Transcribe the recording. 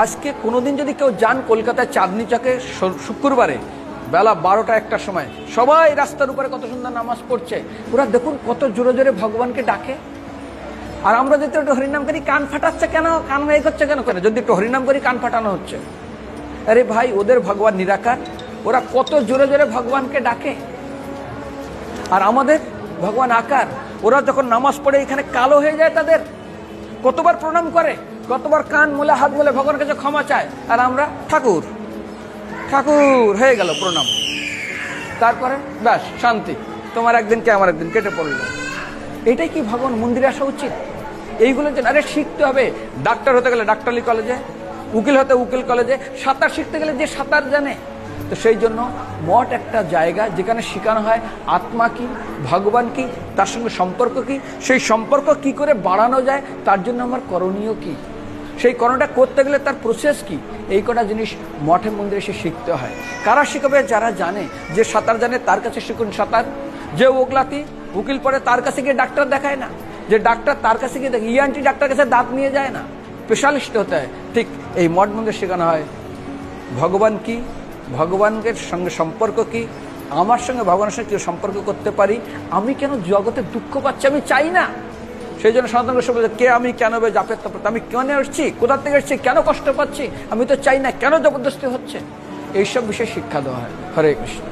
আজকে কোনোদিন যদি কেউ যান কলকাতায় চাঁদনি চকে শুক্রবারে বেলা 12টা 1টার সময়, সবাই রাস্তার উপরে কত সুন্দর নামাজ পড়ছে, ওরা দেখুন কত জোরে জোরে ভগবানকে ডাকে। আর আমরা যদি একটু হরিনাম করি কান ফাটাচ্ছে কেন, কান এই করছে কেন, যদি একটু হরিনাম করি কান ফাটানো হচ্ছে। আরে ভাই, ওদের ভগবান নিরাকার, ওরা কত জোরে জোরে ভগবানকে ডাকে। আর আমাদের ভগবান আকার, ওরা যখন নামাজ পড়ে এখানে কালো হয়ে যায় তাদের, কতবার প্রণাম করে, কতবার কান মুলে হাত মুলে ভগবানের কাছে ক্ষমা চায়, আর আমরা ঠাকুর ঠাকুর হয়ে গেল প্রণাম, তারপরে ব্যাস শান্তি, তোমার একদিন কে আমার একদিন, কেটে পড়লো। এটাই কি ভগবান মন্দিরে আসা উচিত? এইগুলো যে আরে শিখতে হবে, ডাক্তার হতে গেলে ডাক্তারি কলেজে, উকিল হতে উকিল কলেজে, সাঁতার শিখতে গেলে যে সাঁতার জানে। তো সেই জন্য মঠ একটা জায়গা যেখানে শেখানো হয় আত্মা কি, ভগবান কি, তার সঙ্গে সম্পর্ক কি, সেই সম্পর্ক কি করে বাড়ানো যায়, তার জন্য আমার করণীয় কি, সেই করণটা করতে গেলে তার প্রসেস কি, এই কটা জিনিস মঠে মন্দিরে এসে শিখতে হয়। কারা শিখাবে? যারা জানে, যে সাঁতার জানে তার কাছে শিখুন সাঁতার, যে ওগলাতি উকিল পড়ে তার কাছে গিয়ে ডাক্তার দেখায় না, যে ডাক্তার তার কাছে গিয়ে দেখে, ইএনটি ডাক্তার কাছে দাঁত নিয়ে যায় না, স্পেশালিস্ট হতে হয়। ঠিক এই মঠ মন্দিরে শেখানো হয় ভগবান কি, ভগবানের সঙ্গে সম্পর্ক কি, আমার সঙ্গে ভগবানের সঙ্গে কেউ সম্পর্ক করতে পারি, আমি কেন জগতে দুঃখ পাচ্ছি, আমি চাই না। সেই জন্য সনাতন গোস্বামী বলে, কে আমি, কেন বে জাপের তপ, আমি কেন এসেছি, কোথা থেকে এসেছি, কেন কষ্ট পাচ্ছি, আমি তো চাই না, কেন জবরদস্তি হচ্ছে, এইসব বিষয়ে শিক্ষা দেওয়া হয়। হরে কৃষ্ণ।